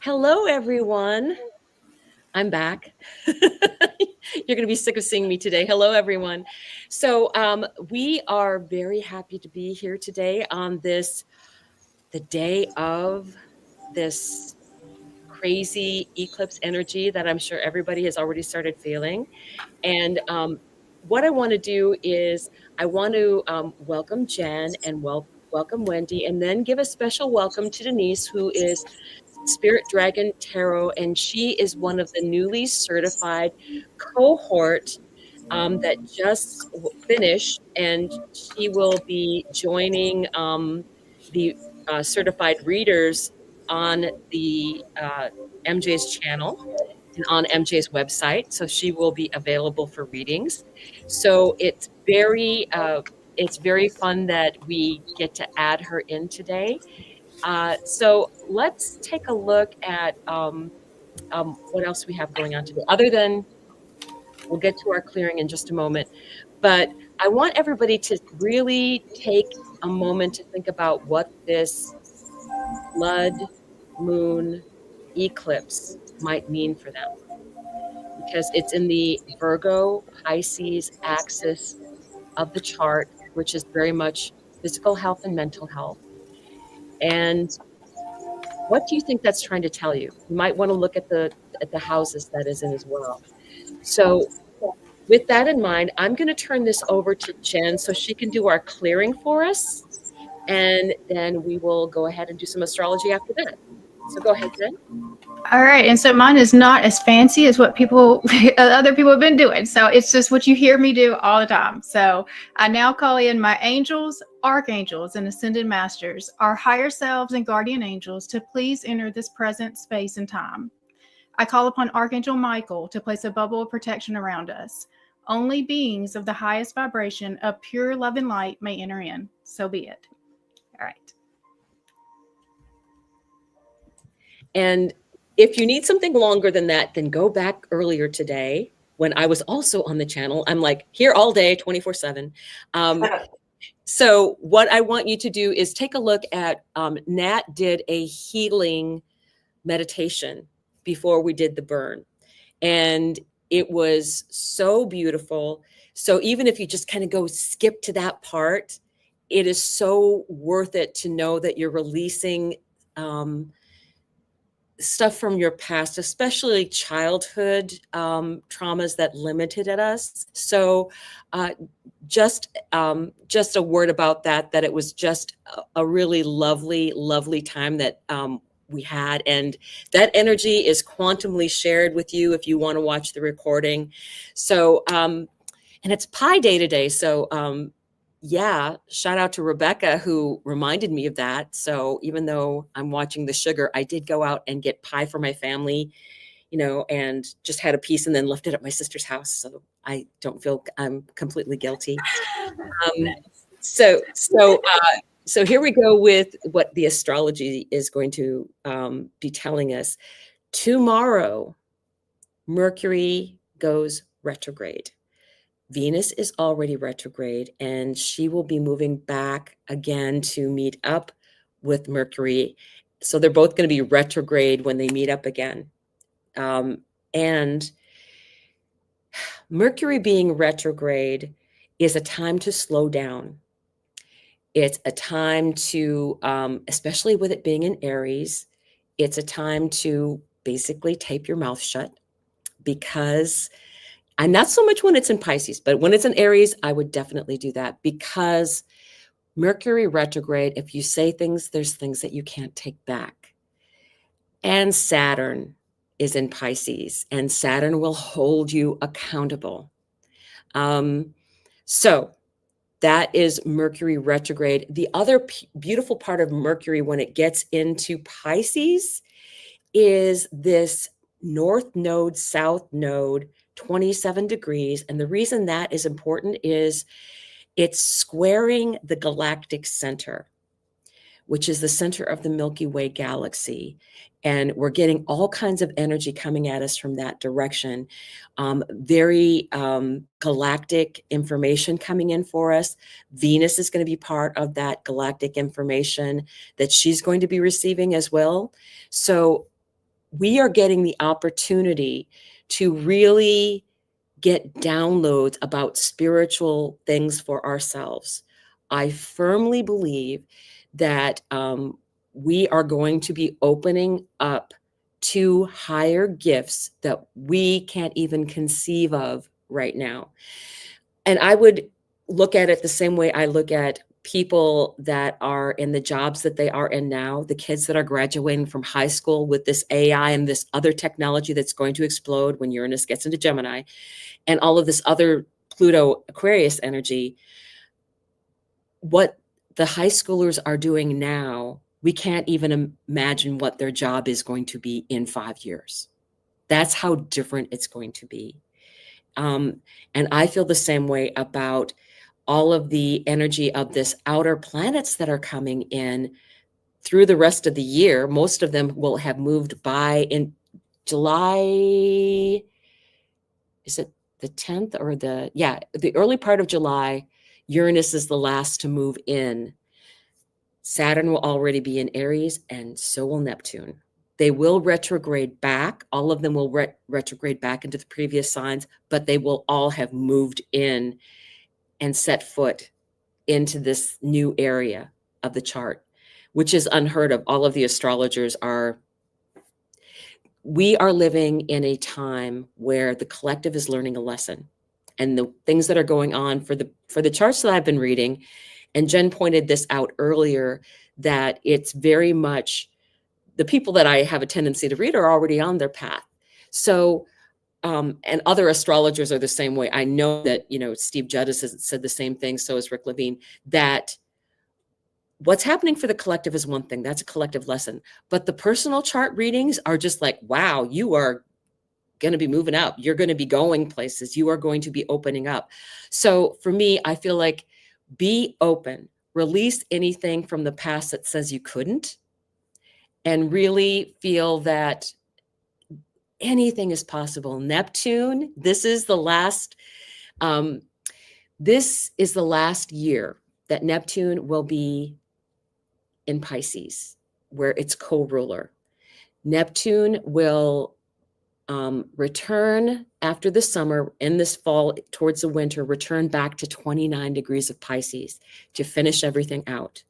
Hello, everyone. I'm back. You're going to be sick of seeing me today. Hello, everyone. We are very happy to be here today on the day of this crazy eclipse energy that I'm sure everybody has already started feeling. And what I want to do is I want to welcome Jen and welcome Wendy, and then give a special welcome to Denise, who is Spirit Dragon Tarot, and she is one of the newly certified cohort that just finished, and she will be joining the certified readers on the MJ's channel and on MJ's website. So she will be available for readings. So it's very fun that we get to add her in today. So let's take a look at what else we have going on today. Other than we'll get to our clearing in just a moment, but I want everybody to really take a moment to think about what this blood moon eclipse might mean for them, because it's in the Virgo Pisces axis of the chart, which is very much physical health and mental health. And what do you think that's trying to tell you? You might want to look at the houses that is in as well. So with that in mind, I'm going to turn this over to Jen so she can do our clearing for us. And then we will go ahead and do some astrology after that. So go ahead, Jen. All right, and so mine is not as fancy as what other people have been doing. So it's just what you hear me do all the time. So I now call in my angels, archangels, and ascended masters, our higher selves and guardian angels, to please enter this present space and time. I call upon Archangel Michael to place a bubble of protection around us. Only beings of the highest vibration of pure love and light may enter in. So be it. All right. And if you need something longer than that, then go back earlier today when I was also on the channel. I'm like here all day, 24/7. So what I want you to do is take a look at Nat did a healing meditation before we did the burn. And it was so beautiful. So even if you just kind of go skip to that part, it is so worth it to know that you're releasing stuff from your past, especially childhood traumas that limited us. So just a word about that it was just a really lovely, lovely time that we had. And that energy is quantumly shared with you if you want to watch the recording. So, and it's Pi Day today. So yeah, shout out to Rebecca who reminded me of that. So even though I'm watching the sugar, I did go out and get pie for my family, and just had a piece and then left it at my sister's house. So I don't feel I'm completely guilty. So here we go with what the astrology is going to be telling us. Tomorrow, Mercury goes retrograde. Venus is already retrograde, and she will be moving back again to meet up with Mercury. So they're both going to be retrograde when they meet up again. And Mercury being retrograde is a time to slow down. It's a time to, especially with it being in Aries, it's a time to basically tape your mouth shut, because and not so much when it's in Pisces, but when it's in Aries, I would definitely do that, because Mercury retrograde, if you say things, there's things that you can't take back. And Saturn is in Pisces, and Saturn will hold you accountable. So that is Mercury retrograde. The other beautiful part of Mercury when it gets into Pisces is this North Node, South Node, 27 degrees. And the reason that is important is it's squaring the galactic center, which is the center of the Milky Way galaxy. And we're getting all kinds of energy coming at us from that direction. Very galactic information coming in for us. Venus is going to be part of that galactic information that she's going to be receiving as well. So we are getting the opportunity to really get downloads about spiritual things for ourselves. I firmly believe that we are going to be opening up to higher gifts that we can't even conceive of right now. And I would look at it the same way I look at people that are in the jobs that they are in now, the kids that are graduating from high school with this AI and this other technology that's going to explode when Uranus gets into Gemini, and all of this other Pluto Aquarius energy. What the high schoolers are doing now, we can't even imagine what their job is going to be in 5 years. That's how different it's going to be. And I feel the same way about all of the energy of this outer planets that are coming in through the rest of the year. Most of them will have moved by in July. Is it the 10th or the early part of July? Uranus is the last to move in. Saturn will already be in Aries, and so will Neptune. They will retrograde back. All of them will retrograde back into the previous signs, but they will all have moved in and set foot into this new area of the chart, which is unheard of. All of the astrologers we are living in a time where the collective is learning a lesson. And the things that are going on for the charts that I've been reading, and Jen pointed this out earlier, that it's very much the people that I have a tendency to read are already on their path. So, and other astrologers are the same way. I know that, Steve Juddis has said the same thing. So has Rick Levine, that what's happening for the collective is one thing. That's a collective lesson. But the personal chart readings are just like, wow, you are going to be moving up. You're going to be going places. You are going to be opening up. So for me, I feel like be open, release anything from the past that says you couldn't, and really feel that anything is possible. Neptune, this is the last year that Neptune will be in Pisces, where it's co-ruler. Neptune will return after the summer, in this fall towards the winter, return back to 29 degrees of Pisces to finish everything out.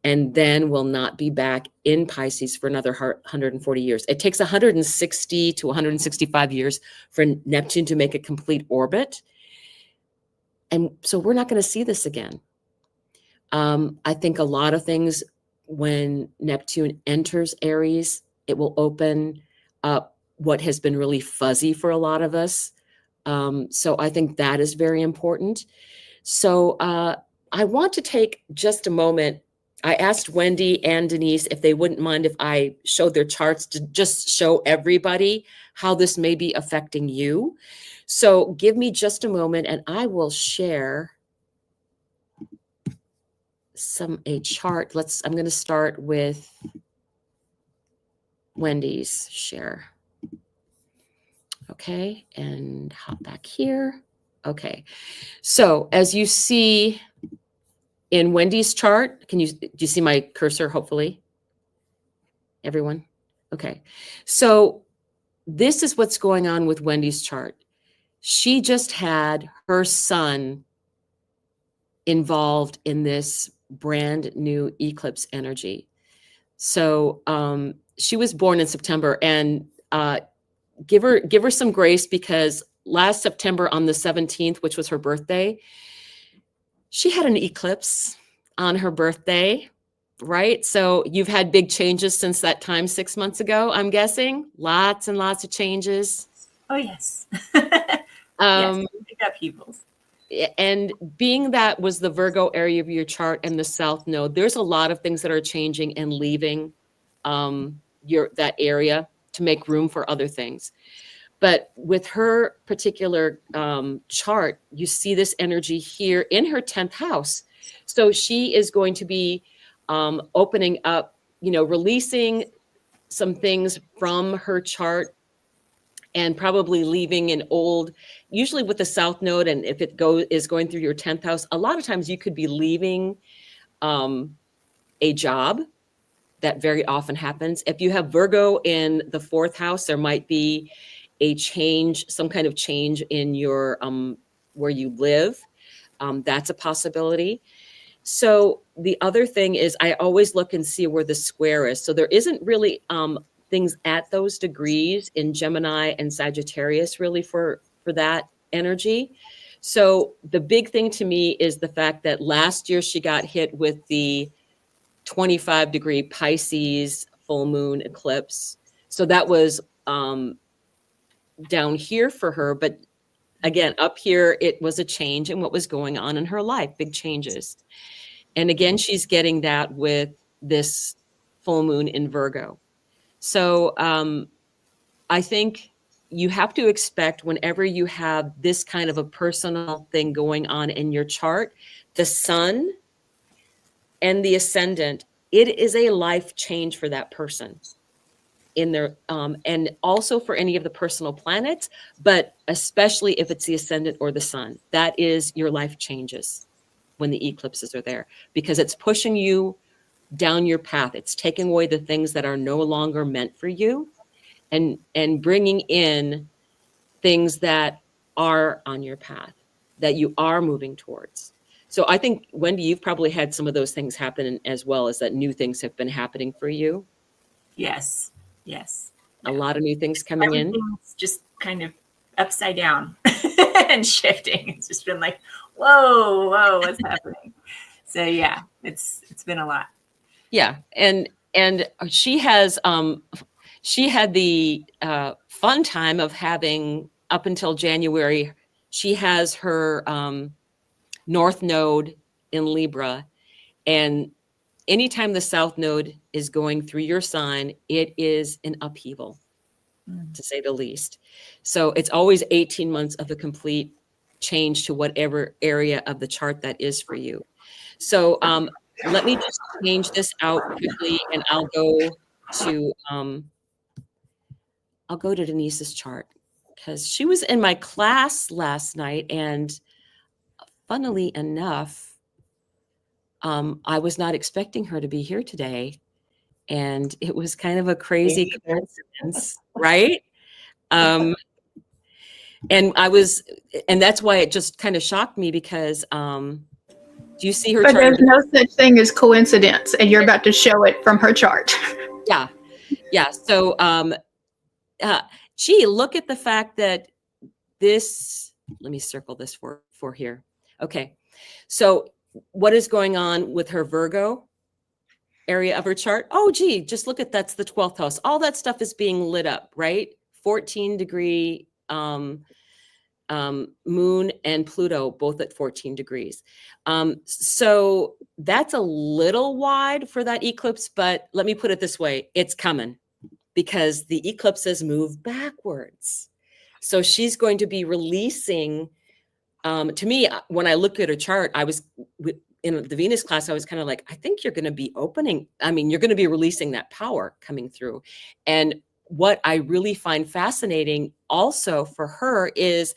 And then will not be back in Pisces for another 140 years. It takes 160 to 165 years for Neptune to make a complete orbit. And so we're not going to see this again. I think a lot of things, when Neptune enters Aries, it will open up what has been really fuzzy for a lot of us. So I think that is very important. So I want to take just a moment. I asked Wendy and Denise if they wouldn't mind if I showed their charts to just show everybody how this may be affecting you. So give me just a moment and I will share a chart. I'm going to start with Wendy's share. Okay, and hop back here. Okay, so as you see in Wendy's chart, do you see my cursor, hopefully? Everyone? Okay, so this is what's going on with Wendy's chart. She just had her son involved in this brand new eclipse energy. So she was born in September, and give her some grace, because last September on the 17th, which was her birthday, she had an eclipse on her birthday, right? So you've had big changes since that time 6 months ago, I'm guessing. Lots and lots of changes. Oh, yes. Yes, big upheavals. And being that was the Virgo area of your chart and the South Node, there's a lot of things that are changing and leaving that area to make room for other things. But with her particular chart, you see this energy here in her 10th house. So she is going to be opening up, releasing some things from her chart, and probably leaving an old, usually with the South Node, and if it is going through your 10th house, a lot of times you could be leaving a job that very often happens. If you have Virgo in the 4th house, there might be a change, some kind of change in your where you live. That's a possibility. So the other thing is I always look and see where the square is. So there isn't really things at those degrees in Gemini and Sagittarius really for that energy. So the big thing to me is the fact that last year she got hit with the 25-degree Pisces full moon eclipse. So that was down here for her. But again, up here, it was a change in what was going on in her life, big changes. And again, she's getting that with this full moon in Virgo. So I think you have to expect whenever you have this kind of a personal thing going on in your chart, the sun and the ascendant, it is a life change for that person in their, and also for any of the personal planets, but especially if it's the ascendant or the sun, that is your life changes when the eclipses are there, because it's pushing you down your path. It's taking away the things that are no longer meant for you and bringing in things that are on your path, that you are moving towards. So I think, Wendy, you've probably had some of those things happen as well, as that new things have been happening for you. Yes. Yes. A lot of new things coming in. Everything's just kind of upside down and shifting. It's just been like, whoa, what's happening? So yeah, it's been a lot. Yeah. And she has, she had the fun time of having, up until January, she has her North Node in Libra. And anytime the South Node is going through your sign, it is an upheaval, to say the least. So it's always 18 months of a complete change to whatever area of the chart that is for you. So let me just change this out quickly, and I'll go to Denise's chart, because she was in my class last night, and funnily enough, I was not expecting her to be here today, and it was kind of a crazy coincidence, right? And that's why it just kind of shocked me, because do you see her But chart? there's no such thing as coincidence, and you're about to show it from her chart. Yeah. So, gee, look at the fact that this. Let me circle this for here. Okay, so what is going on with her Virgo area of her chart? Oh, gee, just look at, that's the 12th house. All that stuff is being lit up, right? 14-degree moon and Pluto, both at 14 degrees. So that's a little wide for that eclipse, but let me put it this way, it's coming, because the eclipses move backwards. So she's going to be releasing, to me, when I look at her chart, I was in the Venus class, I was kind of like, I think you're going to be opening. I mean, you're going to be releasing that power coming through. And what I really find fascinating also for her is,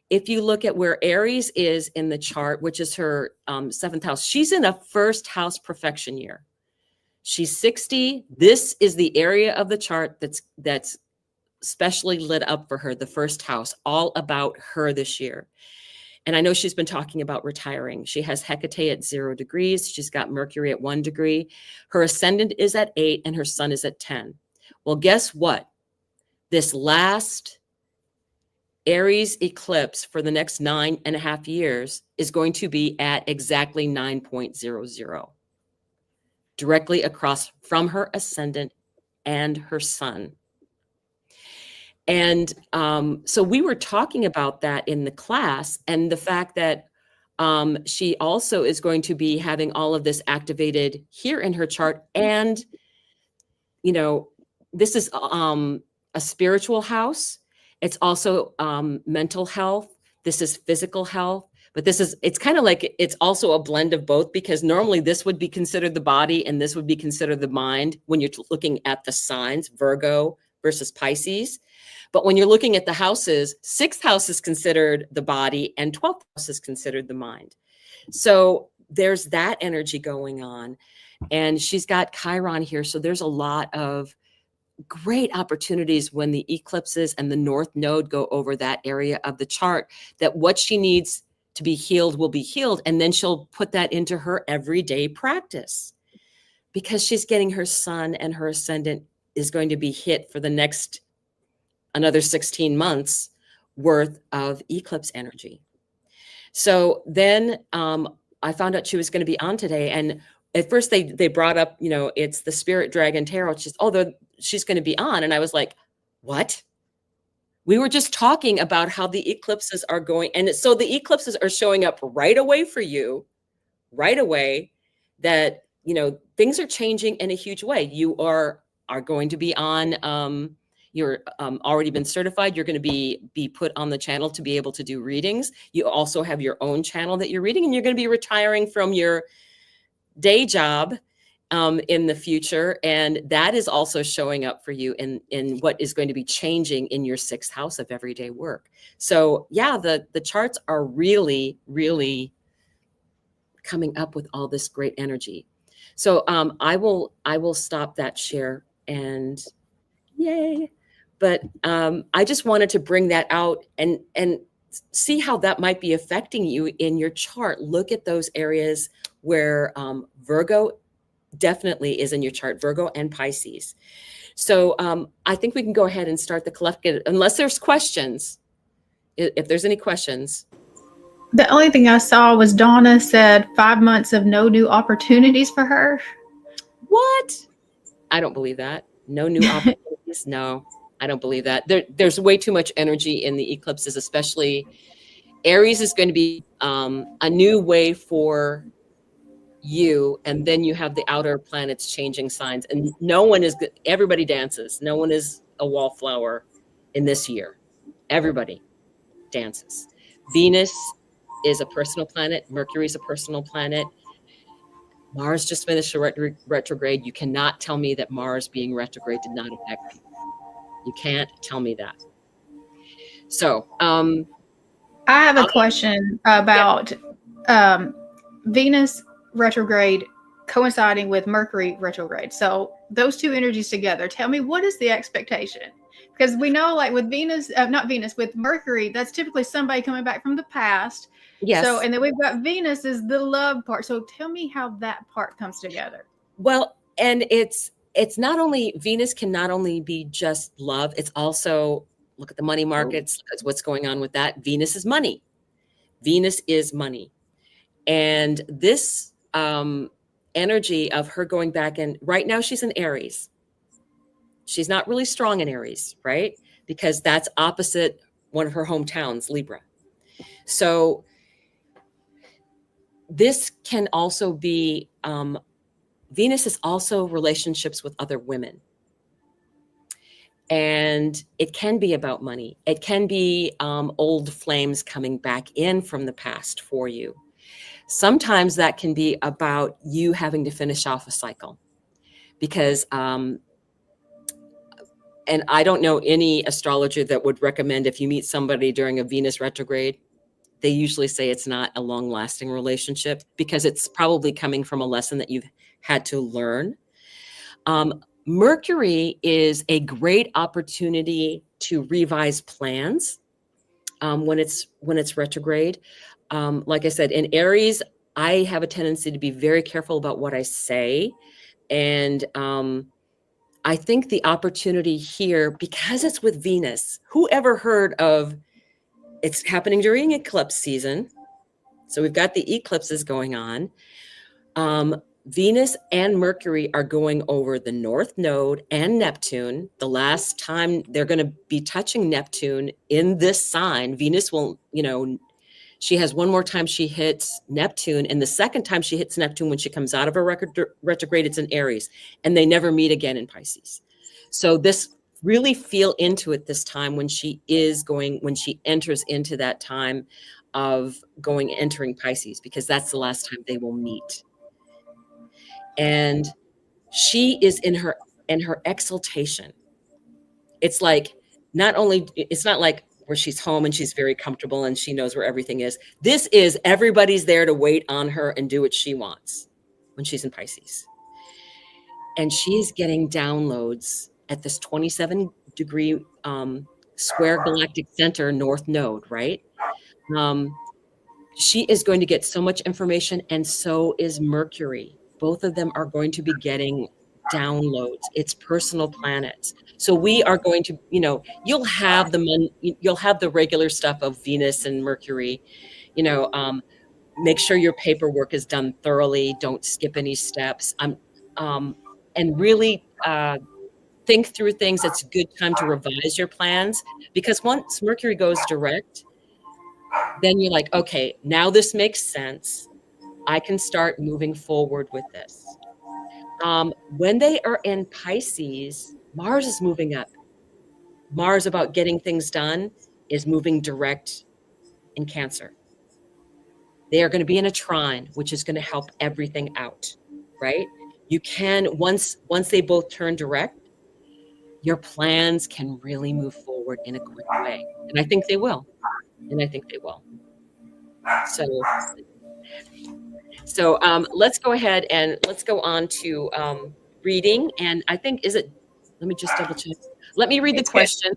if you look at where Aries is in the chart, which is her 7th house, she's in a 1st house perfection year. She's 60. This is the area of the chart that's specially lit up for her, the 1st house, all about her this year. And I know she's been talking about retiring. She has Hecate at 0 degrees. She's got Mercury at 1 degree. Her ascendant is at 8 and her sun is at 10. Well, guess what? This last Aries eclipse for the next 9.5 years is going to be at exactly 9.00, directly across from her ascendant and her sun. And so we were talking about that in the class, and the fact that she also is going to be having all of this activated here in her chart. And, you know, this is a spiritual house. It's also mental health. This is physical health. But it's kind of like, it's also a blend of both, because normally this would be considered the body and this would be considered the mind when you're looking at the signs, Virgo versus Pisces. But when you're looking at the houses, 6th house is considered the body and 12th house is considered the mind. So there's that energy going on. And she's got Chiron here. So there's a lot of great opportunities when the eclipses and the North Node go over that area of the chart, that what she needs to be healed will be healed. And then she'll put that into her everyday practice, because she's getting her sun and her ascendant is going to be hit for the next another 16 months worth of eclipse energy. So then I found out she was going to be on today. And at first they brought up, it's the Spirit Dragon Tarot. She's going to be on. And I was like, what? We were just talking about how the eclipses are going. And so the eclipses are showing up right away for you, right away, that, things are changing in a huge way. You are going to be on, you're already been certified. You're going to be put on the channel to be able to do readings. You also have your own channel that you're reading, and you're going to be retiring from your day job in the future. And that is also showing up for you in what is going to be changing in your 6th house of everyday work. So yeah, the charts are really, really coming up with all this great energy. So I will stop that share, and yay. But I just wanted to bring that out and see how that might be affecting you in your chart. Look at those areas where Virgo definitely is in your chart, Virgo and Pisces. So I think we can go ahead and start the collective, unless there's questions. If there's any questions. The only thing I saw was Donna said 5 months of no new opportunities for her. What? I don't believe that. No new opportunities. No, I don't believe that. There's way too much energy in the eclipses, especially Aries is going to be a new way for you. And then you have the outer planets changing signs, and everybody dances. No one is a wallflower in this year. Everybody dances. Venus is a personal planet. Mercury is a personal planet. Mars just finished a retrograde. You cannot tell me that Mars being retrograde did not affect people. You can't tell me that. So I have a question about Venus retrograde coinciding with Mercury retrograde. So those two energies together, tell me, what is the expectation? Because we know, like with with Mercury, that's typically somebody coming back from the past. Yes. So, and then we've got Venus is the love part. So tell me how that part comes together. Well, and it's not only, Venus can not only be just love, it's also, look at the money markets, that's what's going on with that. Venus is money. Venus is money. And this energy of her going back, and right now she's in Aries. She's not really strong in Aries, right? Because that's opposite one of her hometowns, Libra. So this can also be, Venus is also relationships with other women. And it can be about money. It can be old flames coming back in from the past for you. Sometimes that can be about you having to finish off a cycle. Because, and I don't know any astrologer that would recommend, if you meet somebody during a Venus retrograde, they usually say it's not a long-lasting relationship, because it's probably coming from a lesson that you've had to learn. Mercury is a great opportunity to revise plans when it's retrograde. Like I said, in Aries, I have a tendency to be very careful about what I say. And I think the opportunity here, because it's with Venus, whoever heard of, it's happening during eclipse season. So we've got the eclipses going on. Venus and Mercury are going over the North Node and Neptune. The last time they're going to be touching Neptune in this sign, Venus will, she has one more time she hits Neptune, and the second time she hits Neptune when she comes out of a retrograde, it's in Aries, and they never meet again in Pisces. So this, really feel into it this time when she enters into that time of entering Pisces, because that's the last time they will meet. And she is in her exaltation. It's like, it's not like where she's home and she's very comfortable and she knows where everything is. This is, everybody's there to wait on her and do what she wants when she's in Pisces. and she's getting downloads at this 27-degree square galactic center north node, right? She is going to get so much information, and so is Mercury. Both of them are going to be getting downloads. It's personal planets. So we are going to, you'll have the regular stuff of Venus and Mercury, you know, make sure your paperwork is done thoroughly. Don't skip any steps. And really think through things. It's a good time to revise your plans, because once Mercury goes direct, then you're like, okay, now this makes sense. I can start moving forward with this. When they are in Pisces, Mars is moving up. Mars, about getting things done, is moving direct in Cancer. They are going to be in a trine, which is going to help everything out, right? You can, once they both turn direct, your plans can really move forward in a quick way. And I think they will. So let's go ahead and let's go on to reading. And I think, let me just double check. Let me read the question.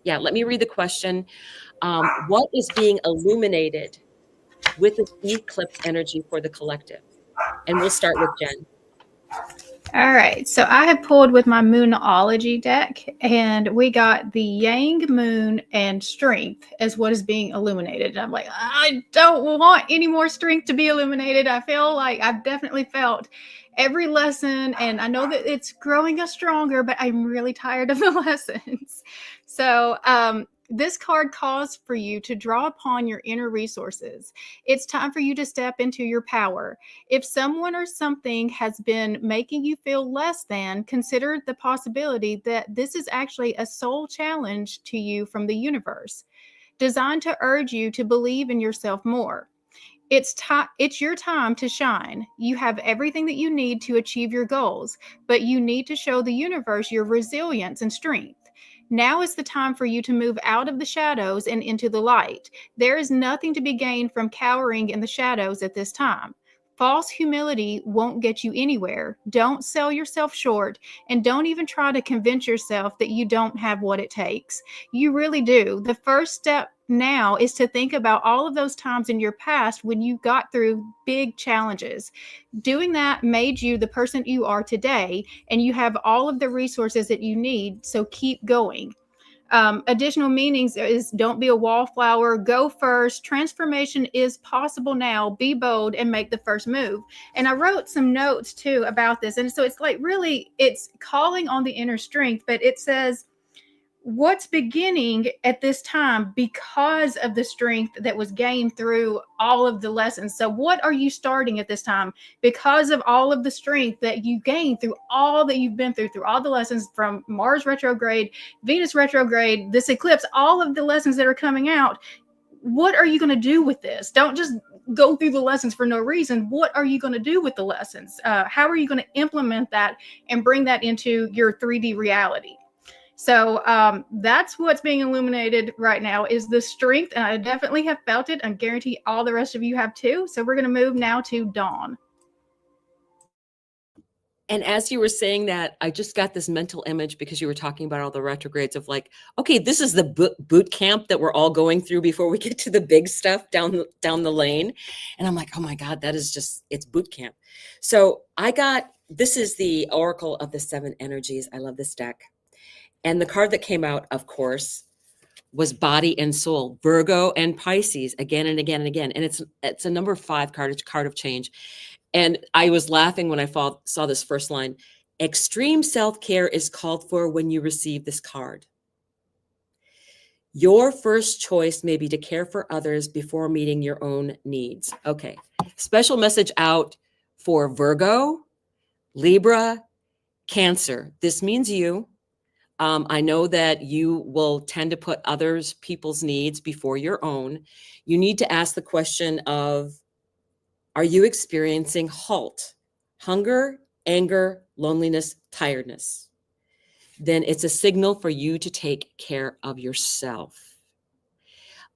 Yeah, let me read the question. What is being illuminated with the eclipse energy for the collective? And we'll start with Jen. All right, so I have pulled with my Moonology deck, and we got the Yang, Moon, and Strength as what is being illuminated. And I'm like, I don't want any more strength to be illuminated. I feel like I've definitely felt every lesson, and I know that it's growing us stronger, but I'm really tired of the lessons. So this card calls for you to draw upon your inner resources. It's time for you to step into your power. If someone or something has been making you feel less than, consider the possibility that this is actually a soul challenge to you from the universe, designed to urge you to believe in yourself more. It's your time to shine. You have everything that you need to achieve your goals, but you need to show the universe your resilience and strength. Now is the time for you to move out of the shadows and into the light. There is nothing to be gained from cowering in the shadows at this time. False humility won't get you anywhere. Don't sell yourself short, and don't even try to convince yourself that you don't have what it takes. You really do. The first step now is to think about all of those times in your past when you got through big challenges. Doing that made you the person you are today, and you have all of the resources that you need, so keep going. Additional meanings is don't be a wallflower, go first. Transformation is possible now. Be bold and make the first move. And I wrote some notes too about this. And so it's like really, it's calling on the inner strength, but it says, what's beginning at this time because of the strength that was gained through all of the lessons. So what are you starting at this time because of all of the strength that you gained through all that you've been through all the lessons from Mars retrograde, Venus retrograde, this eclipse, all of the lessons that are coming out? What are you going to do with this? Don't just go through the lessons for no reason. What are you going to do with the lessons? How are you going to implement that and bring that into your 3D reality? So that's what's being illuminated right now is the strength. And I definitely have felt it. I guarantee all the rest of you have too. So we're going to move now to Dawn. And as you were saying that, I just got this mental image because you were talking about all the retrogrades of like, okay, this is the boot camp that we're all going through before we get to the big stuff down the lane. And I'm like, oh my God, it's boot camp. So this is the Oracle of the Seven Energies. I love this deck. And the card that came out, of course, was Body and Soul, Virgo and Pisces, again and again and again. And it's a number 5 card, it's a card of change. And I was laughing when I saw this first line. Extreme self-care is called for when you receive this card. Your first choice may be to care for others before meeting your own needs. Okay, special message out for Virgo, Libra, Cancer. This means you. I know that you will tend to put people's needs before your own. You need to ask the question of, are you experiencing hunger, anger, loneliness, tiredness? Then it's a signal for you to take care of yourself.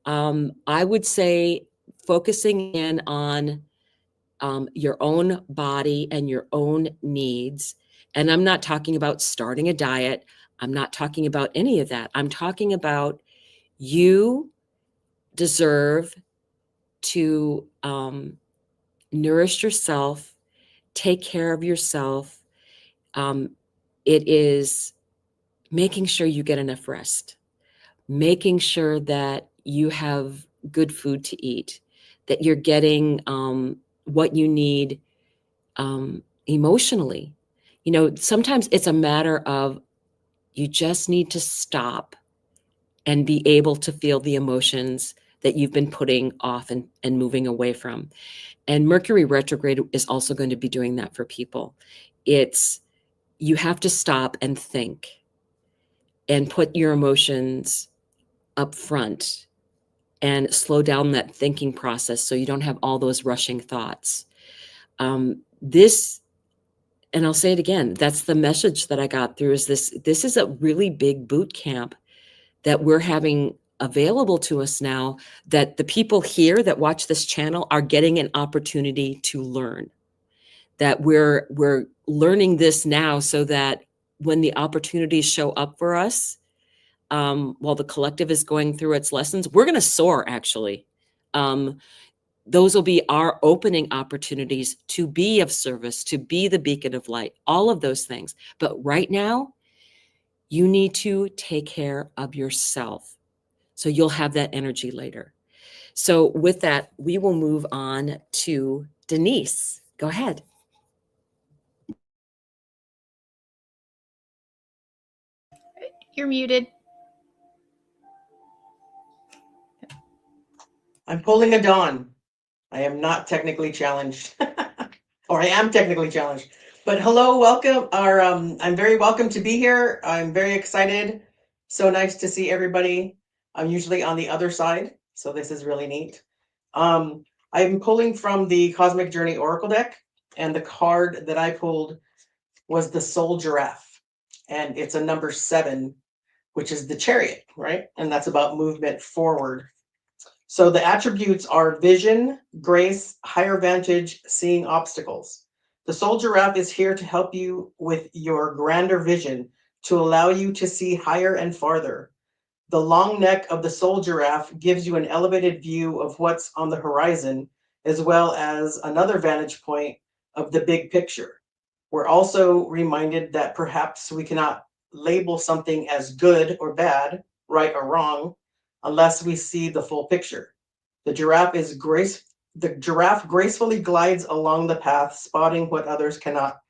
I would say focusing in on your own body and your own needs, And I'm not talking about starting a diet. I'm not talking about any of that. I'm talking about you deserve to nourish yourself, take care of yourself. It is making sure you get enough rest, making sure that you have good food to eat, that you're getting what you need emotionally. You know, sometimes it's a matter of you just need to stop and be able to feel the emotions that you've been putting off and moving away from. And Mercury retrograde is also going to be doing that for people. It's you have to stop and think and put your emotions up front and slow down that thinking process so you don't have all those rushing thoughts. This, and I'll say it again, that's the message that I got through is this is a really big boot camp that we're having available to us now, that the people here that watch this channel are getting an opportunity to learn, that we're learning this now so that when the opportunities show up for us, while the collective is going through its lessons, we're going to soar actually. Those will be our opening opportunities to be of service, to be the beacon of light, all of those things. But right now, you need to take care of yourself. So you'll have that energy later. So with that, we will move on to Denise. Go ahead. You're muted. I'm pulling a Dawn. I am not technically challenged, or I am technically challenged. But hello, welcome. I'm very welcome to be here. I'm very excited. So nice to see everybody. I'm usually on the other side, so this is really neat. I'm pulling from the Cosmic Journey Oracle deck, and the card that I pulled was the Soul Giraffe, and it's a number 7, which is the Chariot, right? And that's about movement forward. So the attributes are vision, grace, higher vantage, seeing obstacles. The Soul Giraffe is here to help you with your grander vision, to allow you to see higher and farther. The long neck of the Soul Giraffe gives you an elevated view of what's on the horizon, as well as another vantage point of the big picture. We're also reminded that perhaps we cannot label something as good or bad, right or wrong, unless we see the full picture. The giraffe gracefully glides along the path, spotting what others cannot.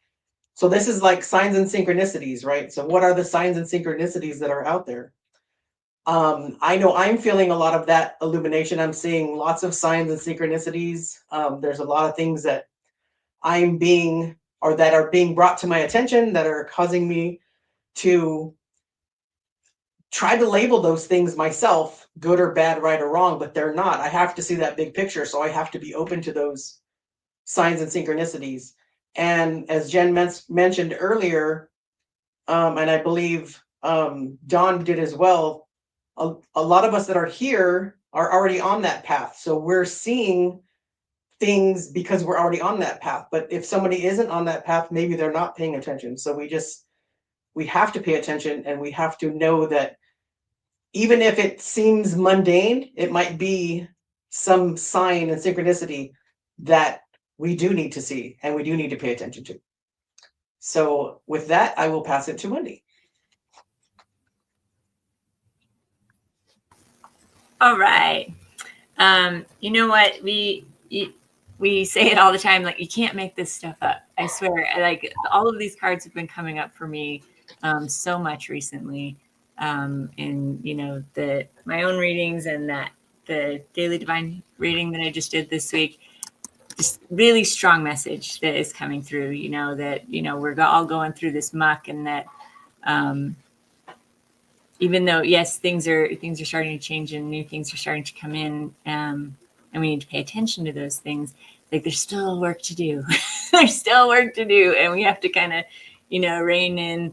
So this is like signs and synchronicities, right? So what are the signs and synchronicities that are out there? I know I'm feeling a lot of that illumination. I'm seeing lots of signs and synchronicities. There's a lot of things that I'm being, or that are being brought to my attention, that are causing me to try to label those things myself, good or bad, right or wrong, but they're not. I have to see that big picture, so I have to be open to those signs and synchronicities. And as Jen mentioned earlier, and I believe John did as well, a lot of us that are here are already on that path. So we're seeing things because we're already on that path. But if somebody isn't on that path, maybe they're not paying attention. So we have to pay attention, and we have to know that even if it seems mundane, it might be some sign and synchronicity that we do need to see and we do need to pay attention to. So with that, I will pass it to Wendy. All right. You know what? We say it all the time, like, you can't make this stuff up. I swear, like, all of these cards have been coming up for me so much recently. In, you know, my own readings, and that the daily divine reading that I just did this week. Just really strong message that is coming through, you know, that, you know, we're all going through this muck, and that even though, yes, things are starting to change and new things are starting to come in, and we need to pay attention to those things, like, there's still work to do. There's still work to do, and we have to kind of, you know, rein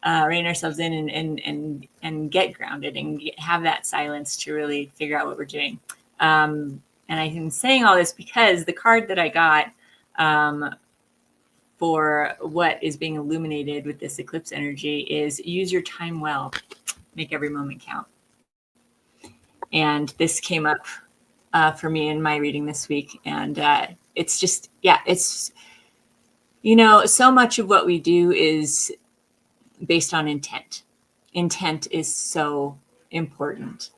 ourselves in and get grounded and have that silence to really figure out what we're doing. And I'm saying all this because the card that I got for what is being illuminated with this eclipse energy is use your time well, make every moment count. And this came up for me in my reading this week. And it's just, it's, so much of what we do is based on intent. Intent is so important.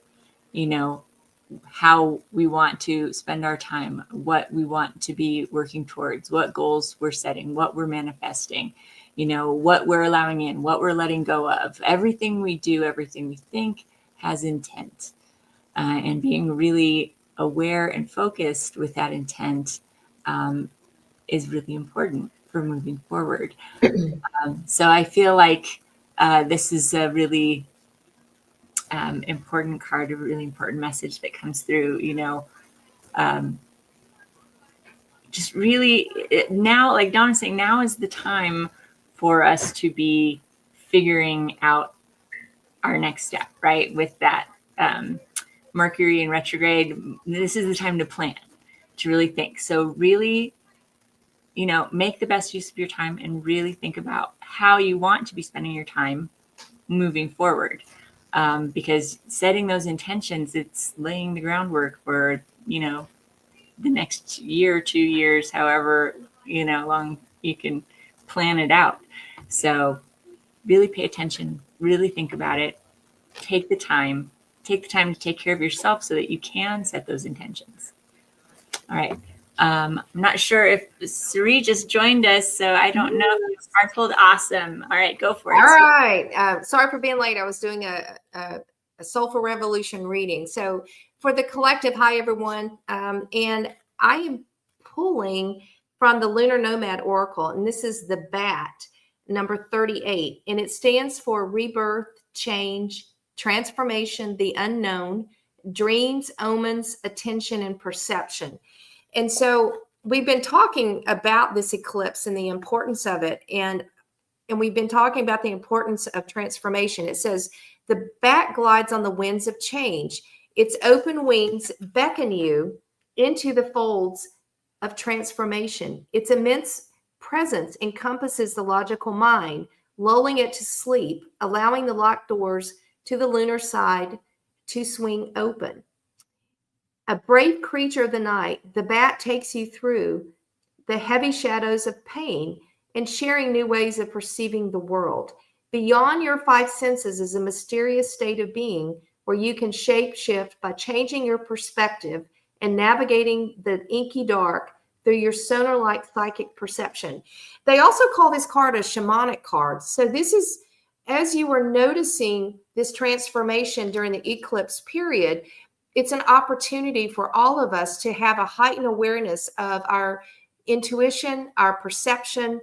How we want to spend our time, what we want to be working towards, what goals we're setting, what we're manifesting, what we're allowing in, what we're letting go of. Everything we do, everything we think has intent. And being really aware and focused with that intent is really important for moving forward. So I feel like this is a really important card, a really important message that comes through, just really now, like Dawn is saying, now is the time for us to be figuring out our next step, right? With that Mercury in retrograde, this is the time to plan, to really think. So really, make the best use of your time and really think about how you want to be spending your time moving forward. Because setting those intentions, it's laying the groundwork for, the next year, 2 years, however, long you can plan it out. So really pay attention, really think about it, take the time to take care of yourself so that you can set those intentions. All right. I'm not sure if Sari just joined us, so I don't know if it's sparkled. Awesome. All right, go for it. All right. Sorry for being late. I was doing a Soulful Revolution reading. So for the collective, hi everyone. And I am pulling from the Lunar Nomad Oracle, and this is the Bat, number 38. And it stands for rebirth, change, transformation, the unknown, dreams, omens, attention, and perception. And so we've been talking about this eclipse and the importance of it. And we've been talking about the importance of transformation. It says, the bat glides on the winds of change. Its open wings beckon you into the folds of transformation. Its immense presence encompasses the logical mind, lulling it to sleep, allowing the locked doors to the lunar side to swing open. A brave creature of the night, the bat takes you through the heavy shadows of pain and sharing new ways of perceiving the world. Beyond your five senses is a mysterious state of being where you can shape shift by changing your perspective and navigating the inky dark through your sonar-like psychic perception. They also call this card a shamanic card. So this is, as you were noticing this transformation during the eclipse period, it's an opportunity for all of us to have a heightened awareness of our intuition, our perception,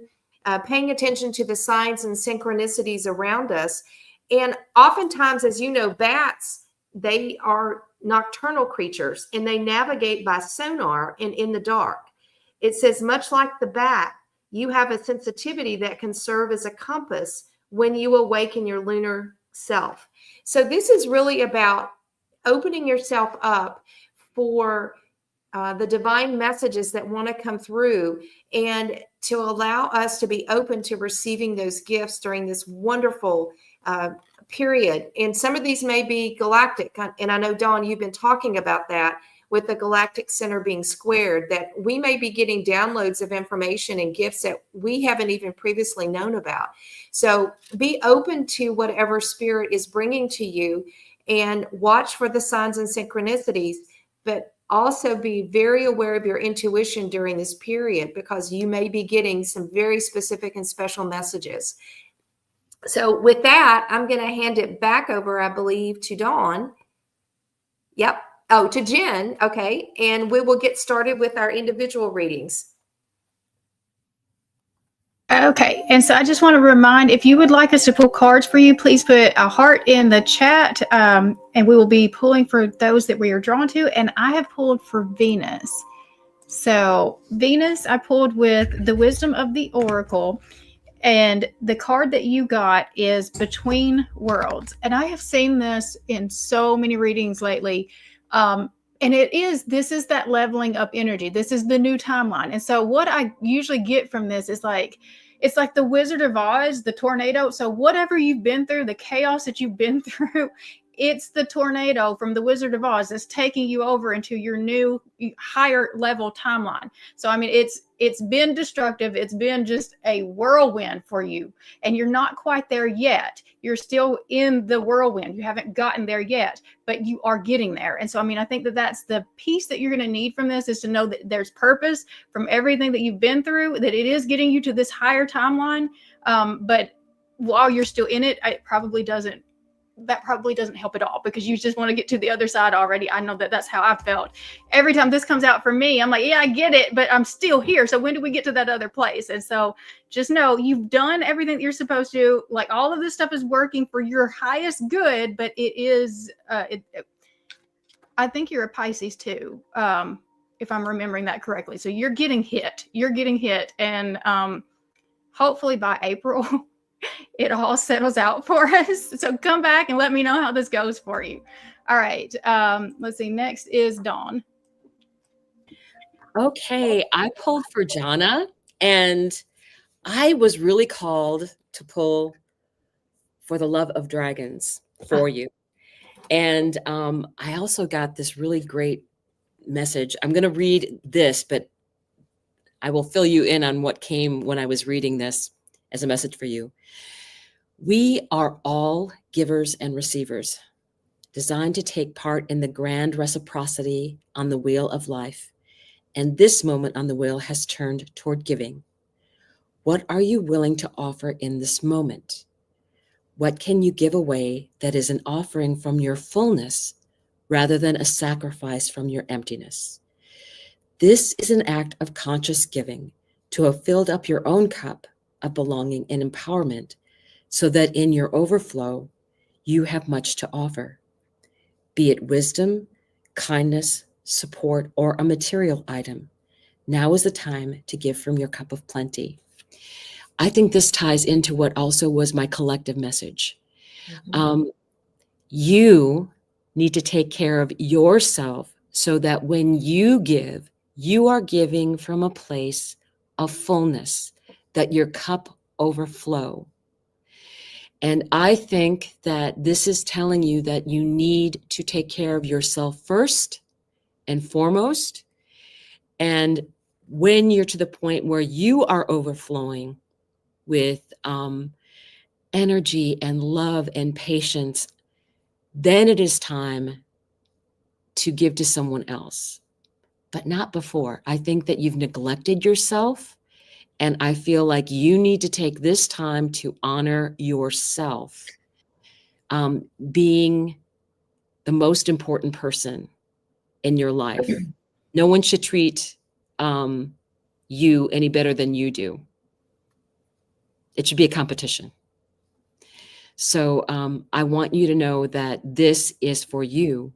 paying attention to the signs and synchronicities around us. And oftentimes, as you know, bats, they are nocturnal creatures and they navigate by sonar and in the dark. It says, much like the bat, you have a sensitivity that can serve as a compass when you awaken your lunar self. So this is really about opening yourself up for the divine messages that want to come through and to allow us to be open to receiving those gifts during this wonderful period. And some of these may be galactic. And I know, Dawn, you've been talking about that with the galactic center being squared, that we may be getting downloads of information and gifts that we haven't even previously known about. So be open to whatever spirit is bringing to you and watch for the signs and synchronicities, but also be very aware of your intuition during this period because you may be getting some very specific and special messages. So with that, I'm going to hand it back over, I believe, to Dawn. Yep. Oh, to Jen. Okay. And we will get started with our individual readings. Okay, and so I just want to remind, if you would like us to pull cards for you, please put a heart in the chat, and we will be pulling for those that we are drawn to. And I have pulled for Venus. So Venus, I pulled with the Wisdom of the Oracle, and the card that you got is Between Worlds. And I have seen this in so many readings lately. And this is that leveling up energy. This is the new timeline. And so what I usually get from this is like, it's like the Wizard of Oz, the tornado. So whatever you've been through, the chaos that you've been through, it's the tornado from the Wizard of Oz that's taking you over into your new higher level timeline. So I mean, it's been destructive. It's been just a whirlwind for you, and you're not quite there yet. You're still in the whirlwind. You haven't gotten there yet, but you are getting there. And so I mean, I think that that's the piece that you're going to need from this, is to know that there's purpose from everything that you've been through, that it is getting you to this higher timeline. But while you're still in it, that probably doesn't help at all, because you just want to get to the other side already. I know that that's how I felt every time this comes out for me. I'm like, yeah, I get it, but I'm still here. So when do we get to that other place? And so just know you've done everything that you're supposed to. Like, all of this stuff is working for your highest good, but it is, I think you're a Pisces too, if I'm remembering that correctly. So you're getting hit. And hopefully by April, it all settles out for us. So come back and let me know how this goes for you. All right. Let's see. Next is Dawn. Okay, I pulled for Jana, and I was really called to pull for the love of dragons for you. And I also got this really great message. I'm going to read this, but I will fill you in on what came when I was reading this as a message for you. We are all givers and receivers, designed to take part in the grand reciprocity on the wheel of life. And this moment on the wheel has turned toward giving. What are you willing to offer in this moment? What can you give away that is an offering from your fullness rather than a sacrifice from your emptiness? This is an act of conscious giving, to have filled up your own cup of belonging and empowerment, so that in your overflow, you have much to offer, be it wisdom, kindness, support, or a material item. Now is the time to give from your cup of plenty. I think this ties into what also was my collective message. Mm-hmm. You need to take care of yourself, so that when you give, you are giving from a place of fullness, that your cup overflow. And I think that this is telling you that you need to take care of yourself first and foremost. And when you're to the point where you are overflowing with energy and love and patience, then it is time to give to someone else, but not before. I think that you've neglected yourself. And I feel like you need to take this time to honor yourself, being the most important person in your life. No one should treat you any better than you do. It should be a competition. So I want you to know that this is for you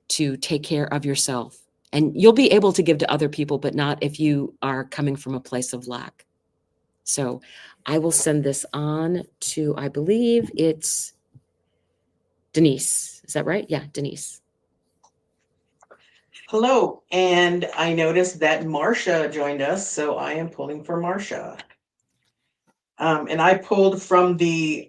to take care of yourself. And you'll be able to give to other people, but not if you are coming from a place of lack. So I will send this on to, I believe it's Denise. Is that right? Yeah, Denise. Hello, and I noticed that Marcia joined us, so I am pulling for Marcia. And I pulled from the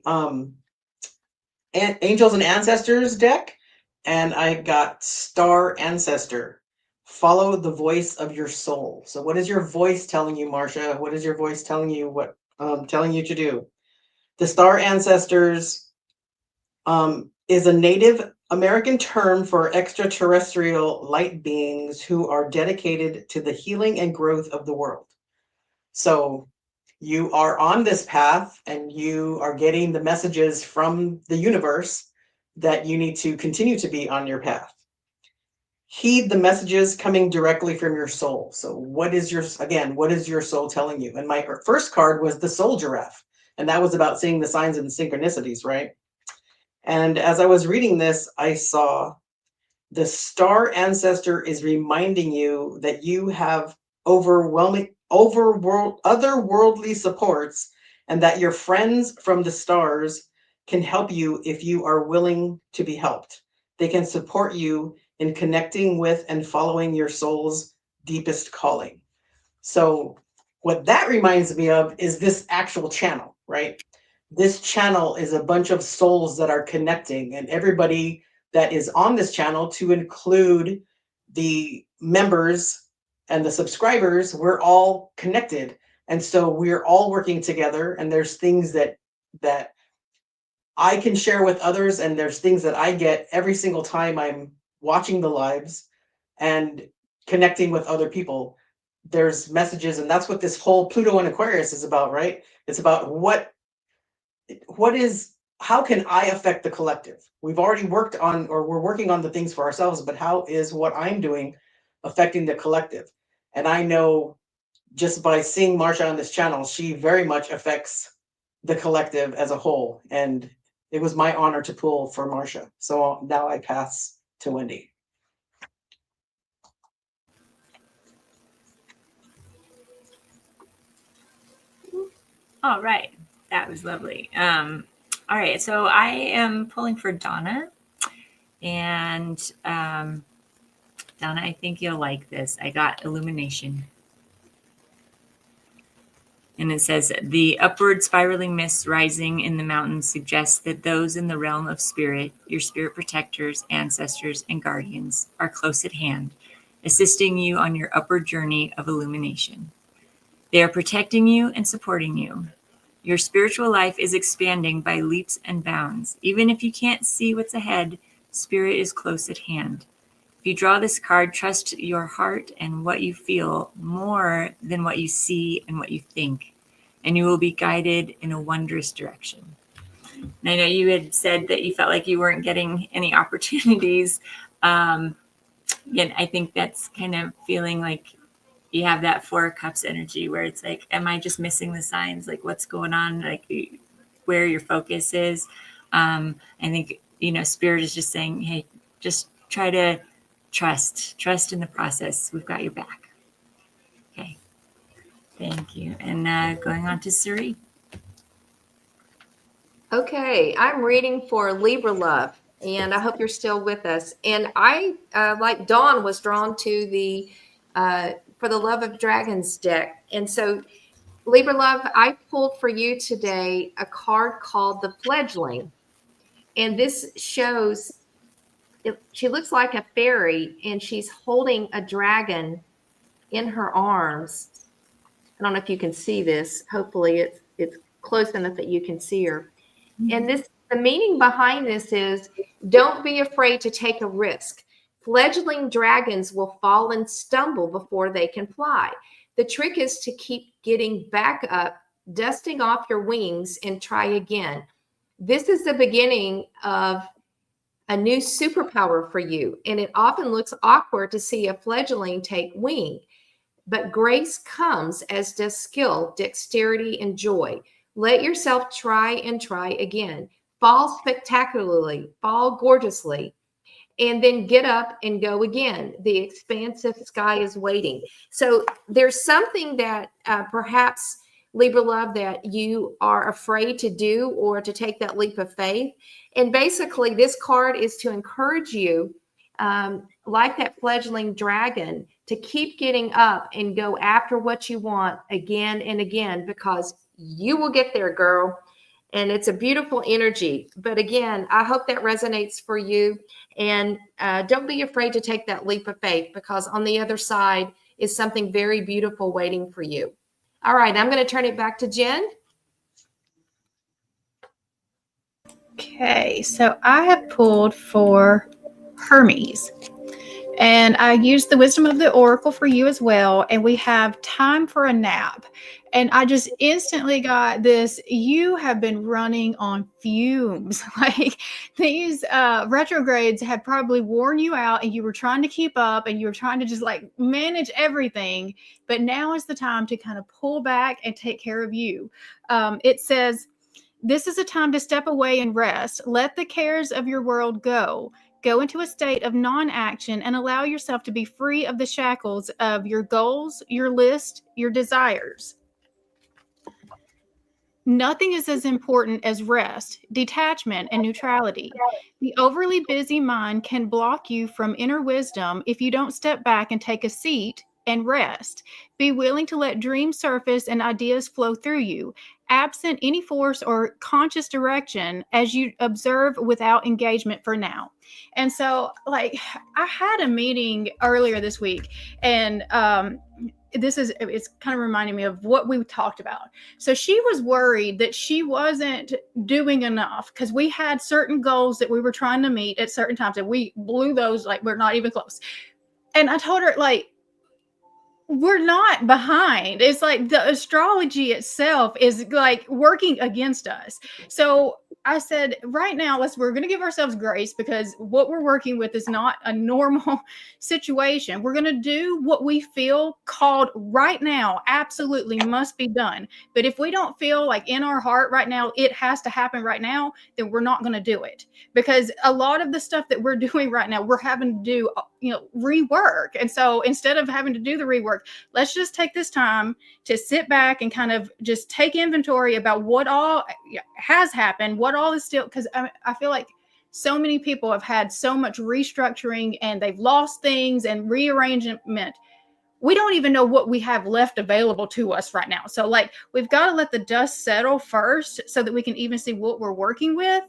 Angels and Ancestors deck, and I got Star Ancestor. Follow the voice of your soul. So what is your voice telling you, Marcia? What is your voice telling you? What telling you to do? The Star Ancestors is a Native American term for extraterrestrial light beings who are dedicated to the healing and growth of the world. So you are on this path, and you are getting the messages from the universe that you need to continue to be on your path. Heed the messages coming directly from your soul. So what is your soul telling you? And my first card was the Soul Giraffe, and that was about seeing the signs and the synchronicities, right? And as I was reading this, I saw the Star Ancestor is reminding you that you have otherworldly supports, and that your friends from the stars can help you if you are willing to be helped. They can support you in connecting with and following your soul's deepest calling. So what that reminds me of is this actual channel, right? This channel is a bunch of souls that are connecting, and everybody that is on this channel, to include the members and the subscribers, we're all connected. And so we're all working together, and there's things that I can share with others, and there's things that I get every single time I'm watching the lives and connecting with other people. There's messages, and that's what this whole Pluto and Aquarius is about, right? It's about how can I affect the collective? We've already worked on, or we're working on the things for ourselves, but how is what I'm doing affecting the collective? And I know just by seeing Marsha on this channel, she very much affects the collective as a whole. And it was my honor to pull for Marsha. So now I pass to Wendy. All right. That was lovely. All right. So I am pulling for Donna. And Donna, I think you'll like this. I got illumination. And it says, the upward spiraling mists rising in the mountains suggests that those in the realm of spirit, your spirit protectors, ancestors, and guardians, are close at hand, assisting you on your upward journey of illumination. They are protecting you and supporting you. Your spiritual life is expanding by leaps and bounds. Even if you can't see what's ahead, spirit is close at hand. If you draw this card, trust your heart and what you feel more than what you see and what you think, and you will be guided in a wondrous direction. And I know you had said that you felt like you weren't getting any opportunities. And I think that's kind of feeling like you have that Four of Cups energy where it's like, am I just missing the signs? Like, what's going on? Like, where your focus is. I think, Spirit is just saying, hey, just try to trust in the process. We've got your back. Okay. Thank you. And going on to Suri. Okay, I'm reading for Libra love, and I hope you're still with us. And I, like Dawn, was drawn to the For the Love of Dragons deck. And so, Libra love, I pulled for you today a card called the Fledgling. And this shows, she looks like a fairy, and she's holding a dragon in her arms. I don't know if you can see this. Hopefully it's close enough that you can see her. And the meaning behind this is, don't be afraid to take a risk. Fledgling dragons will fall and stumble before they can fly. The trick is to keep getting back up, dusting off your wings, and try again. This is the beginning of a new superpower for you. And it often looks awkward to see a fledgling take wing. But grace comes, as does skill, dexterity, and joy. Let yourself try and try again. Fall spectacularly, fall gorgeously, and then get up and go again. The expansive sky is waiting. So there's something that perhaps, Libra love, that you are afraid to do or to take that leap of faith. And basically, this card is to encourage you, like that fledgling dragon, to keep getting up and go after what you want again and again, because you will get there, girl. And it's a beautiful energy. But again, I hope that resonates for you. And don't be afraid to take that leap of faith, because on the other side is something very beautiful waiting for you. All right, I'm going to turn it back to Jen. Okay, so I have pulled for Hermes. And I used the wisdom of the oracle for you as well. And we have time for a nap. And I just instantly got this. You have been running on fumes. Like, these retrogrades have probably worn you out, and you were trying to keep up, and you were trying to just like manage everything. But now is the time to kind of pull back and take care of you. It says, this is a time to step away and rest. Let the cares of your world go. Go into a state of non-action and allow yourself to be free of the shackles of your goals, your list, your desires. Nothing is as important as rest, detachment, and neutrality. The overly busy mind can block you from inner wisdom if you don't step back and take a seat and rest. Be willing to let dreams surface and ideas flow through you, absent any force or conscious direction as you observe without engagement for now. And so, like, I had a meeting earlier this week, and it's kind of reminding me of what we talked about. So she was worried that she wasn't doing enough because we had certain goals that we were trying to meet at certain times, and we blew those, like, we're not even close. And I told her, like, we're not behind. It's like the astrology itself is like working against us. So I said, right now, we're going to give ourselves grace because what we're working with is not a normal situation. We're going to do what we feel called right now, absolutely must be done. But if we don't feel like in our heart right now, it has to happen right now, then we're not going to do it. Because a lot of the stuff that we're doing right now, we're having to do, rework. And so instead of having to do the rework, let's just take this time to sit back and kind of just take inventory about what all has happened, what all is still, because I feel like so many people have had so much restructuring and they've lost things and rearrangement. We don't even know what we have left available to us right now. So, like, we've got to let the dust settle first so that we can even see what we're working with.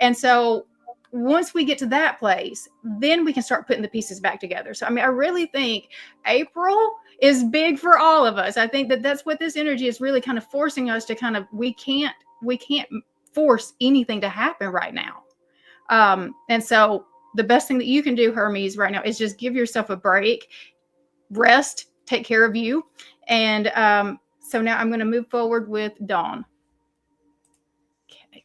And so once we get to that place, then we can start putting the pieces back together. So, I mean, I really think April is big for all of us. I think that that's what this energy is really kind of forcing us to kind of, we can't force anything to happen right now. And so the best thing that you can do, Hermes, right now is just give yourself a break, rest, take care of you. And so now I'm going to move forward with Dawn. Okay.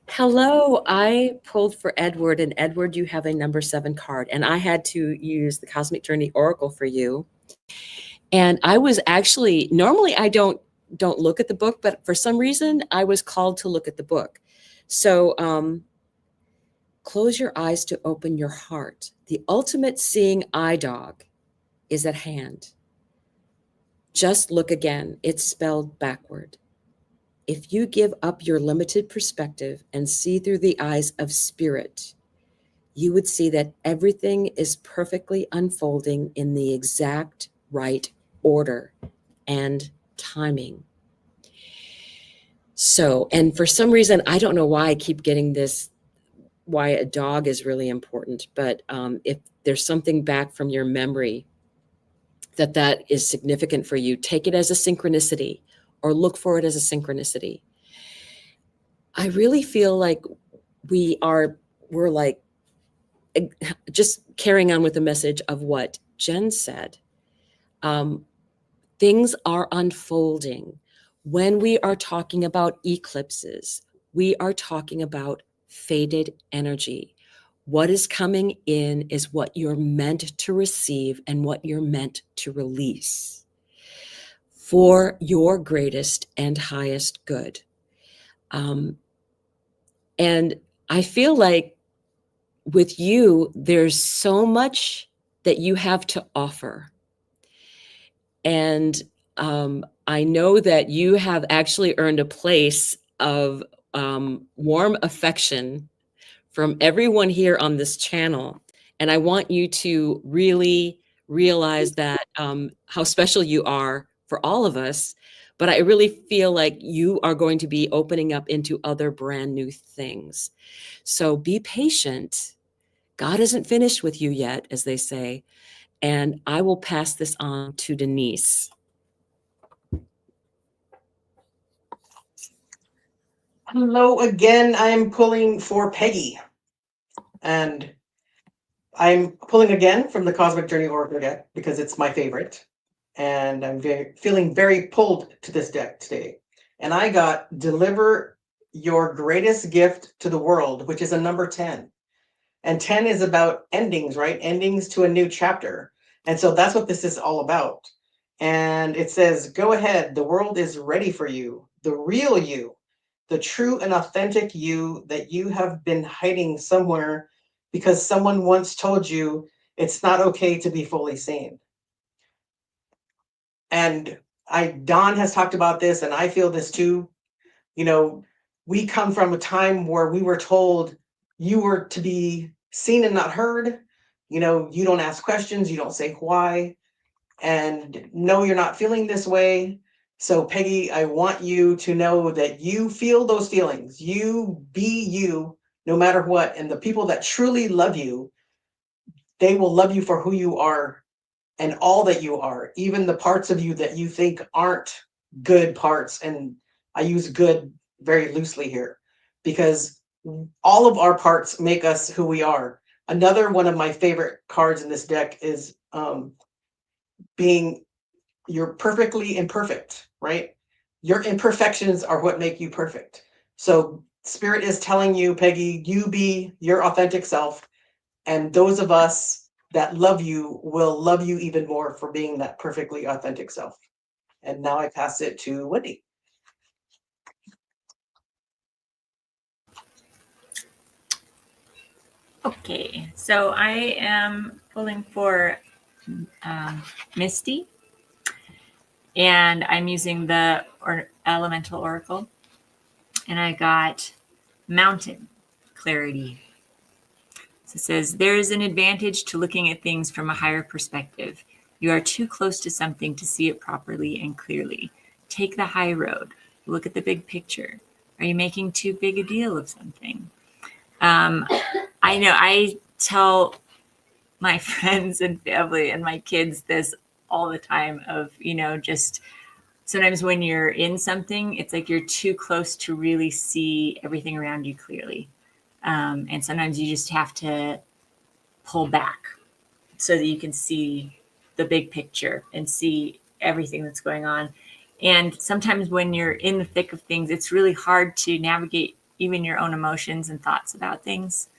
Hello, I pulled for Edward, and Edward, you have a number 7 card, and I had to use the Cosmic Journey Oracle for you. And I was actually, normally I don't look at the book, but for some reason I was called to look at the book. So close your eyes to open your heart. The ultimate seeing eye dog is at hand. Just look again. It's spelled backward. If you give up your limited perspective and see through the eyes of spirit, you would see that everything is perfectly unfolding in the exact right order and timing. So, and for some reason, I don't know why I keep getting this, why a dog is really important, but if there's something back from your memory that is significant for you, take it as a synchronicity or look for it as a synchronicity. I really feel like we're like just carrying on with the message of what Jen said. Things are unfolding. When we are talking about eclipses, we are talking about faded energy. What is coming in is what you're meant to receive and what you're meant to release for your greatest and highest good. And I feel like with you, there's so much that you have to offer. And I know that you have actually earned a place of warm affection from everyone here on this channel. And I want you to really realize that how special you are for all of us. But I really feel like you are going to be opening up into other brand new things. So be patient. God isn't finished with you yet, as they say. And I will pass this on to Denise. Hello again. I'm pulling for Peggy. And I'm pulling again from the Cosmic Journey Oracle deck because it's my favorite. And I'm feeling very pulled to this deck today. And I got Deliver Your Greatest Gift to the World, which is a number 10. And 10 is about endings, right? Endings to a new chapter. And so that's what this is all about. And it says, go ahead. The world is ready for you. The real you. The true and authentic you that you have been hiding somewhere because someone once told you it's not okay to be fully sane. And Don has talked about this, and I feel this too. You know, we come from a time where we were told you were to be seen and not heard. You know, you don't ask questions, you don't say why, and no, you're not feeling this way. So, Peggy, I want you to know that you feel those feelings. You be you no matter what. And the people that truly love you, they will love you for who you are and all that you are, even the parts of you that you think aren't good parts. And I use good very loosely here because all of our parts make us who we are. Another one of my favorite cards in this deck is being you're perfectly imperfect, right? Your imperfections are what make you perfect. So Spirit is telling you, Peggy, you be your authentic self. And those of us that love you will love you even more for being that perfectly authentic self. And now I pass it to Wendy. Okay, so I am pulling for Misty, and I'm using the Elemental Oracle, and I got Mountain Clarity. So it says, there is an advantage to looking at things from a higher perspective. You are too close to something to see it properly and clearly. Take the high road. Look at the big picture. Are you making too big a deal of something? I know I tell my friends and family and my kids this all the time of, just sometimes when you're in something, it's like you're too close to really see everything around you clearly. And sometimes you just have to pull back so that you can see the big picture and see everything that's going on. And sometimes when you're in the thick of things, it's really hard to navigate even your own emotions and thoughts about things,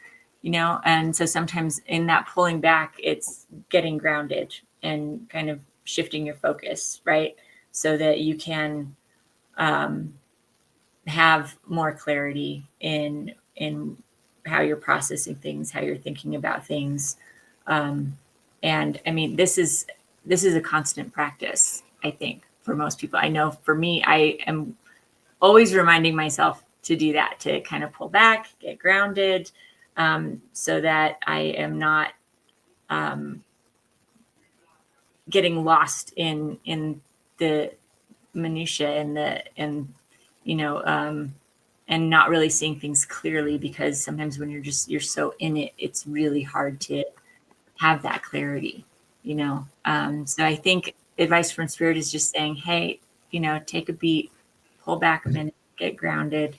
and so sometimes in that pulling back, it's getting grounded and kind of shifting your focus, right? So that you can have more clarity in how you're processing things, how you're thinking about things. And I mean, this is a constant practice, I think, for most people. I know for me, I am always reminding myself to do that, to kind of pull back, get grounded, so that I am not getting lost in the minutia and not really seeing things clearly, because sometimes when you're so in it, it's really hard to have that clarity, So I think advice from Spirit is just saying, hey, take a beat, pull back a minute, get grounded,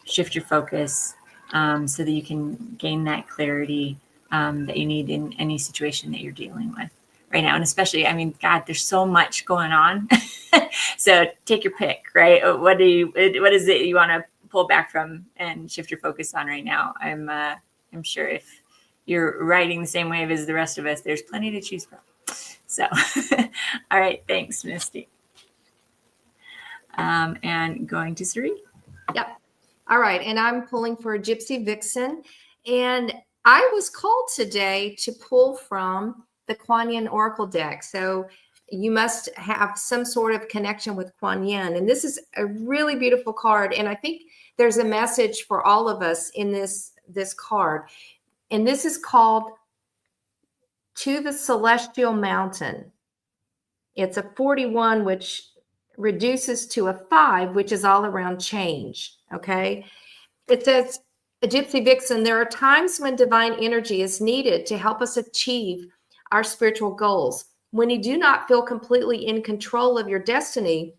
shift your focus, so that you can gain that clarity that you need in any situation that you're dealing with right now. And especially, I mean, God, there's so much going on. So take your pick, right? What is it you want to pull back from and shift your focus on right now? I'm sure if you're riding the same wave as the rest of us, there's plenty to choose from. So, all right, thanks, Misty. And going to Sari. Yep. All right. And I'm pulling for Gypsy Vixen. And I was called today to pull from the Kuan Yin Oracle deck. So you must have some sort of connection with Kuan Yin. And this is a really beautiful card. And I think there's a message for all of us in this card. And this is called To the Celestial Mountain. It's a 41, which reduces to a 5, which is all around change. Okay. It says, a Gypsy Vixen, there are times when divine energy is needed to help us achieve our spiritual goals. When you do not feel completely in control of your destiny,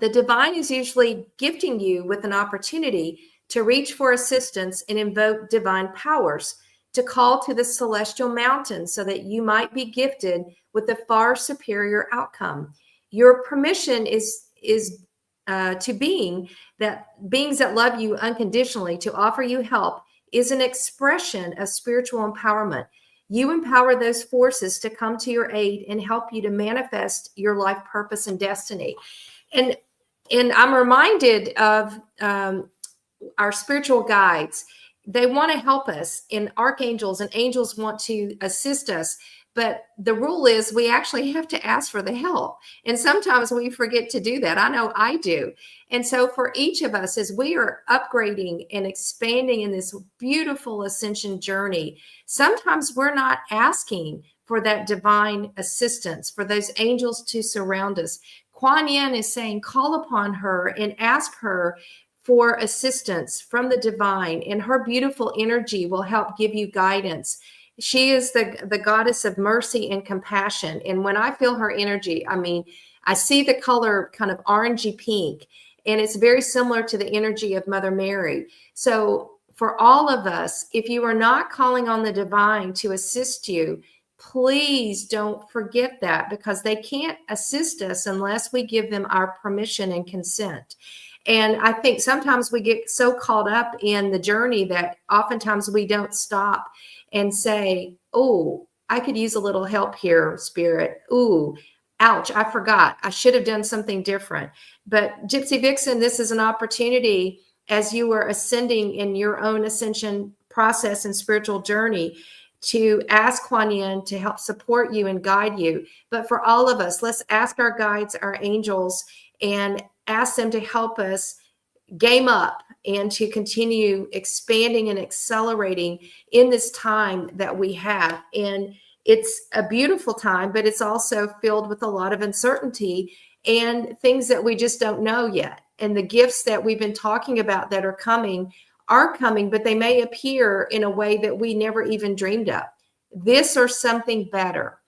the divine is usually gifting you with an opportunity to reach for assistance and invoke divine powers, to call to the celestial mountain so that you might be gifted with a far superior outcome. Your permission is to beings that love you unconditionally to offer you help is an expression of spiritual empowerment. You empower those forces to come to your aid and help you to manifest your life purpose and destiny. And I'm reminded of our spiritual guides. They want to help us, and archangels and angels want to assist us. But the rule is we actually have to ask for the help. And sometimes we forget to do that. I know I do. And so for each of us, as we are upgrading and expanding in this beautiful ascension journey, sometimes we're not asking for that divine assistance, for those angels to surround us. Kuan Yin is saying, call upon her and ask her for assistance from the divine, and her beautiful energy will help give you guidance. She is the goddess of mercy and compassion. And when I feel her energy, I mean, I see the color kind of orangey pink, and it's very similar to the energy of Mother Mary. So for all of us, if you are not calling on the divine to assist you, please don't forget that, because they can't assist us unless we give them our permission and consent. And I think sometimes we get so caught up in the journey that oftentimes we don't stop and say, oh, I could use a little help here, Spirit. Ooh, ouch, I forgot. I should have done something different. But Gypsy Vixen, this is an opportunity as you are ascending in your own ascension process and spiritual journey to ask Kuan Yin to help support you and guide you. But for all of us, let's ask our guides, our angels, and ask them to help us game up and to continue expanding and accelerating in this time that we have. And it's a beautiful time, but it's also filled with a lot of uncertainty and things that we just don't know yet. And the gifts that we've been talking about that are coming, but they may appear in a way that we never even dreamed of. This or something better.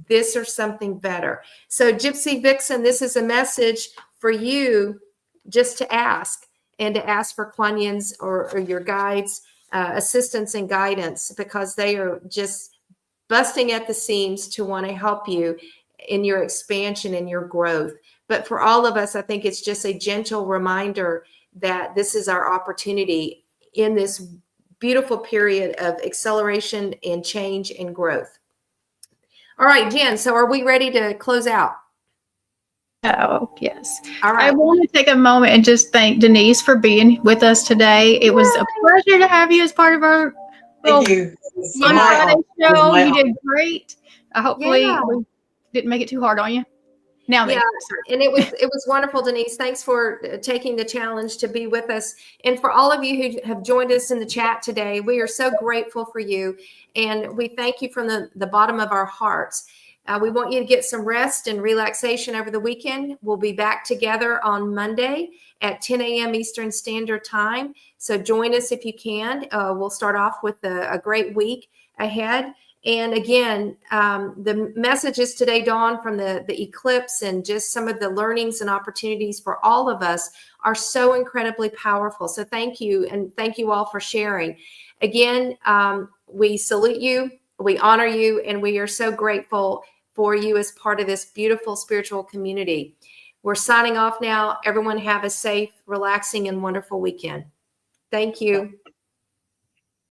This or something better. So Gypsy Vixen, this is a message for you just to ask, and to ask for Kuan Yin's or your guides' assistance and guidance, because they are just busting at the seams to want to help you in your expansion and your growth. But for all of us, I think it's just a gentle reminder that this is our opportunity in this beautiful period of acceleration and change and growth. All right, Jen, so are we ready to close out? Oh, yes. All right. I want to take a moment and just thank Denise for being with us today. It was a pleasure to have you as part of our Thank you. It's Fun my Friday honor. It's show. my You honor. did great. Hopefully Yeah. we didn't make it too hard on you. Now then. Yeah, and it was wonderful, Denise. Thanks for taking the challenge to be with us. And for all of you who have joined us in the chat today, we are so grateful for you. And we thank you from the bottom of our hearts. We want you to get some rest and relaxation over the weekend. We'll be back together on Monday at 10 a.m. Eastern Standard Time. So join us if you can. We'll start off with a great week ahead. And again, the messages today, Dawn, from the eclipse and just some of the learnings and opportunities for all of us are so incredibly powerful. So thank you. And thank you all for sharing. Again, we salute you, we honor you, and we are so grateful for you as part of this beautiful spiritual community. We're signing off now. Everyone have a safe, relaxing, and wonderful weekend. Thank you.